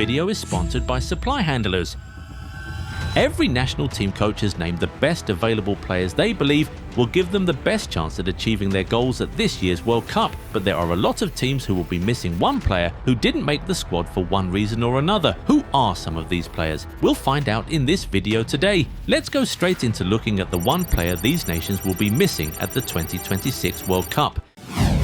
video is sponsored by Supply Handlers. Every national team coach has named the best available players they believe will give them the best chance at achieving their goals at this year's World Cup, but there are a lot of teams who will be missing one player who didn't make the squad for one reason or another. Who are some of these players? We'll find out in this video today. Let's go straight into looking at the one player these nations will be missing at the 2026 World Cup.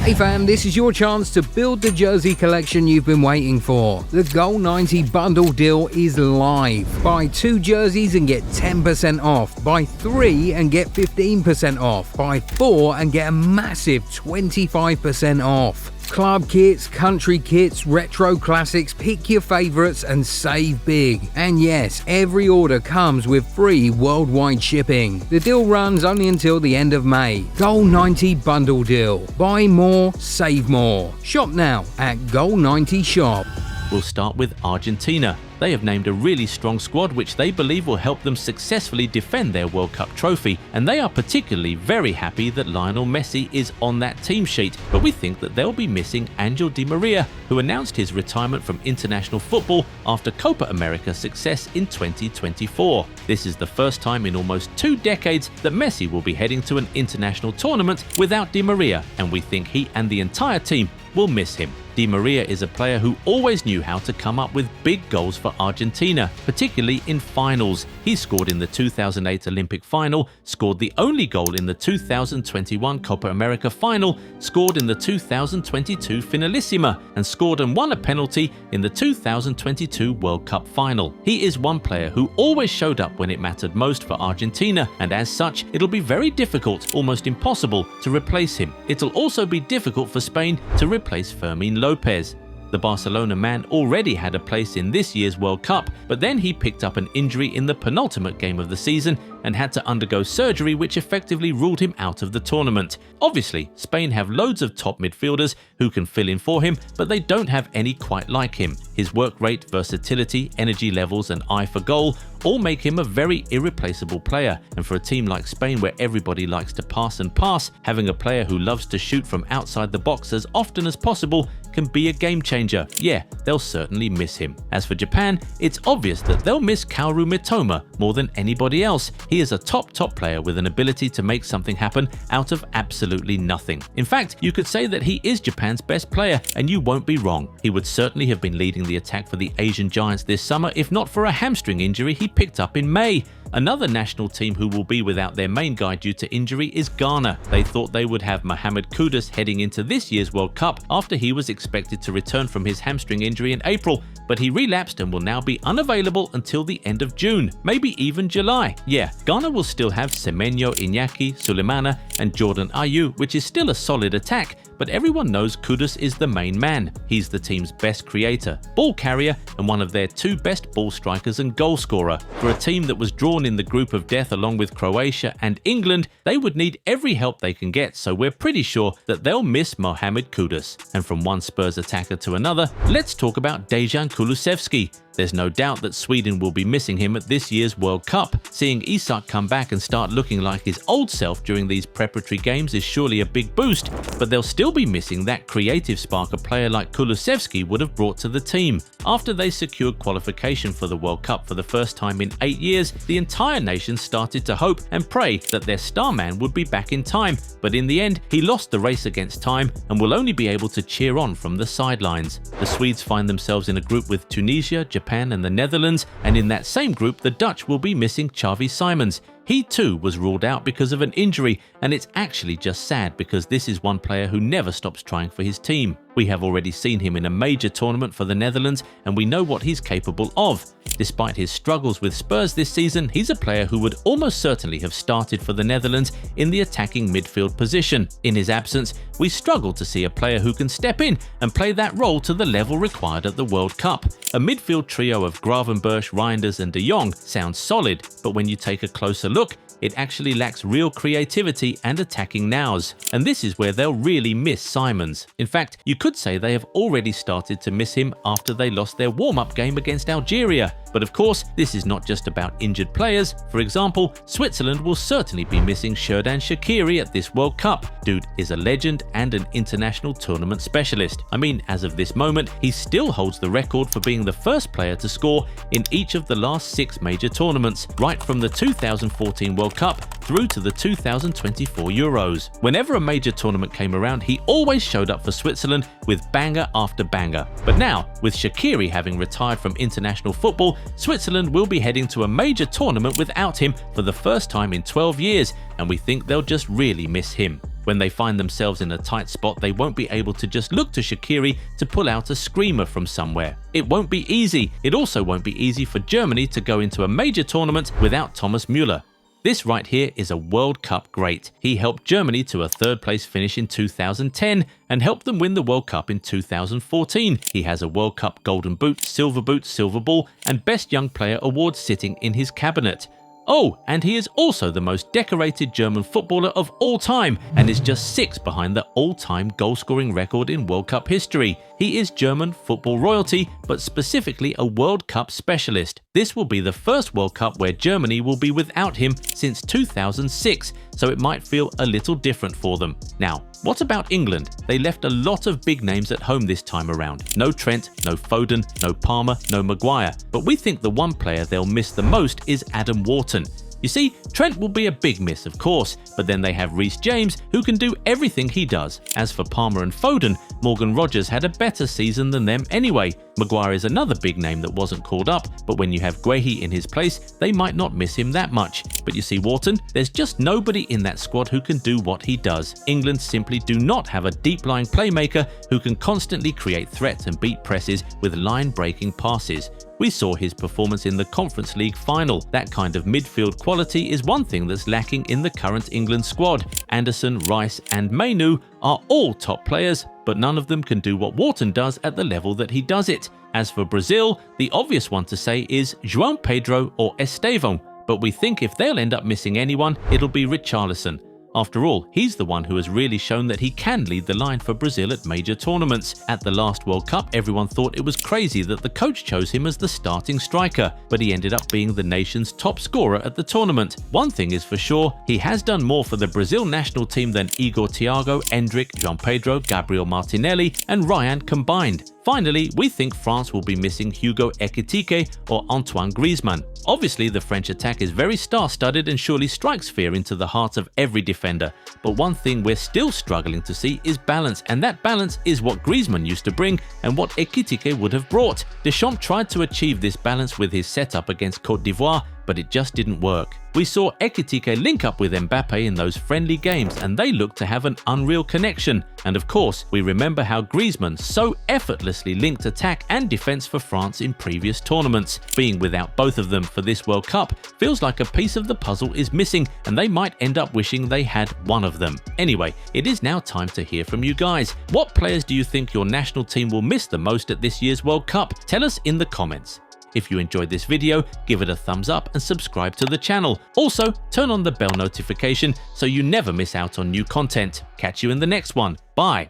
Hey fam, this is your chance to build the jersey collection you've been waiting for. The Goal 90 bundle deal is live. Buy 2 jerseys and get 10% off. Buy 3 and get 15% off. Buy 4 and get a massive 25% off. Club kits, country kits, retro classics, pick your favourites and save big. And yes, every order comes with free worldwide shipping. The deal runs only until the end of May. Goal 90 bundle deal. Buy more, save more. Shop now at Goal 90 Shop. We'll start with Argentina. They have named a really strong squad which they believe will help them successfully defend their World Cup trophy, and they are particularly very happy that Lionel Messi is on that team sheet, but we think that they'll be missing Ángel Di María, who announced his retirement from international football after Copa America success in 2024. This is the first time in almost 2 decades that Messi will be heading to an international tournament without Di María, and we think he and the entire team will miss him. Di María is a player who always knew how to come up with big goals for Argentina, particularly in finals. He scored in the 2008 Olympic final, scored the only goal in the 2021 Copa America final, scored in the 2022 Finalissima, and scored and won a penalty in the 2022 World Cup final. He is one player who always showed up when it mattered most for Argentina, and as such, it'll be very difficult, almost impossible, to replace him. It'll also be difficult for Spain to replace Fermín López. The Barcelona man already had a place in this year's World Cup, but then he picked up an injury in the penultimate game of the season and had to undergo surgery which effectively ruled him out of the tournament. Obviously, Spain have loads of top midfielders who can fill in for him, but they don't have any quite like him. His work rate, versatility, energy levels and eye for goal all make him a very irreplaceable player, and for a team like Spain where everybody likes to pass and pass, having a player who loves to shoot from outside the box as often as possible can be a game changer. Yeah, they'll certainly miss him. As for Japan, it's obvious that they'll miss Kaoru Mitoma more than anybody else. He is a top player with an ability to make something happen out of absolutely nothing. In fact, you could say that he is Japan's best player, and you won't be wrong. He would certainly have been leading the attack for the Asian Giants this summer if not for a hamstring injury he picked up in May. Another national team who will be without their main guy due to injury is Ghana. They thought they would have Mohammed Kudus heading into this year's World Cup after he was expected to return from his hamstring injury in April, but he relapsed and will now be unavailable until the end of June, maybe even July. Yeah, Ghana will still have Semenyo Iñaki, Sulemana and Jordan Ayew, which is still a solid attack, but everyone knows Kudus is the main man. He's the team's best creator, ball carrier, and one of their 2 best ball strikers and goal scorer. For a team that was drawn in the group of death along with Croatia and England, they would need every help they can get, so we're pretty sure that they'll miss Mohammed Kudus. And from one Spurs attacker to another, let's talk about Dejan Kulusevski. There's no doubt that Sweden will be missing him at this year's World Cup. Seeing Isak come back and start looking like his old self during these preparatory games is surely a big boost, but they'll still be missing that creative spark a player like Kulusevski would have brought to the team. After they secured qualification for the World Cup for the first time in 8 years, the entire nation started to hope and pray that their star man would be back in time, but in the end, he lost the race against time and will only be able to cheer on from the sidelines. The Swedes find themselves in a group with Tunisia, Japan and the Netherlands, and in that same group the Dutch will be missing Xavi Simons. He too was ruled out because of an injury, and it's actually just sad because this is one player who never stops trying for his team. We have already seen him in a major tournament for the Netherlands and we know what he's capable of. Despite his struggles with Spurs this season, he's a player who would almost certainly have started for the Netherlands in the attacking midfield position. In his absence, we struggle to see a player who can step in and play that role to the level required at the World Cup. A midfield trio of Gravenberch, Reinders and De Jong sounds solid, but when you take a closer look, it actually lacks real creativity and attacking nows. And this is where they'll really miss Simons. In fact, you could say they have already started to miss him after they lost their warm-up game against Algeria. But of course, this is not just about injured players. For example, Switzerland will certainly be missing Xherdan Shaqiri at this World Cup. Dude is a legend and an international tournament specialist. I mean, as of this moment, he still holds the record for being the first player to score in each of the last 6 major tournaments, right from the 2014 World Cup through to the 2024 Euros. Whenever a major tournament came around, he always showed up for Switzerland with banger after banger. But now, with Shaqiri having retired from international football, Switzerland will be heading to a major tournament without him for the first time in 12 years, and we think they'll just really miss him. When they find themselves in a tight spot, they won't be able to just look to Shaqiri to pull out a screamer from somewhere. It won't be easy. It also won't be easy for Germany to go into a major tournament without Thomas Müller. This right here is a World Cup great. He helped Germany to a 3rd place finish in 2010 and helped them win the World Cup in 2014. He has a World Cup Golden Boot, Silver Ball and Best Young Player award sitting in his cabinet. Oh, and he is also the most decorated German footballer of all time and is just 6 behind the all-time goal-scoring record in World Cup history. He is German football royalty, but specifically a World Cup specialist. This will be the first World Cup where Germany will be without him since 2006, so it might feel a little different for them. Now, what about England? They left a lot of big names at home this time around. No Trent, no Foden, no Palmer, no Maguire. But we think the one player they'll miss the most is Adam Wharton. You see, Trent will be a big miss, of course, but then they have Reece James, who can do everything he does. As for Palmer and Foden, Morgan Rogers had a better season than them anyway. Maguire is another big name that wasn't called up, but when you have Guehi in his place, they might not miss him that much. But you see Wharton, there's just nobody in that squad who can do what he does. England simply do not have a deep-lying playmaker who can constantly create threats and beat presses with line-breaking passes. We saw his performance in the Conference League final. That kind of midfield quality is one thing that's lacking in the current England squad. Anderson, Rice and Mainu are all top players, but none of them can do what Wharton does at the level that he does it. As for Brazil, the obvious one to say is João Pedro or Estevão, but we think if they'll end up missing anyone, it'll be Richarlison. After all, he's the one who has really shown that he can lead the line for Brazil at major tournaments. At the last World Cup, everyone thought it was crazy that the coach chose him as the starting striker, but he ended up being the nation's top scorer at the tournament. One thing is for sure, he has done more for the Brazil national team than Igor Thiago, Endrick, João Pedro, Gabriel Martinelli and Ryan combined. Finally, we think France will be missing Hugo Ekitike or Antoine Griezmann. Obviously, the French attack is very star-studded and surely strikes fear into the heart of every defender. But one thing we're still struggling to see is balance, and that balance is what Griezmann used to bring and what Ekitike would have brought. Deschamps tried to achieve this balance with his setup against Côte d'Ivoire, but it just didn't work. We saw Ekitike link up with Mbappe in those friendly games and they looked to have an unreal connection. And of course, we remember how Griezmann so effortlessly linked attack and defense for France in previous tournaments. Being without both of them for this World Cup feels like a piece of the puzzle is missing and they might end up wishing they had one of them. Anyway, it is now time to hear from you guys. What players do you think your national team will miss the most at this year's World Cup? Tell us in the comments. If you enjoyed this video, give it a thumbs up and subscribe to the channel. Also, turn on the bell notification so you never miss out on new content. Catch you in the next one. Bye.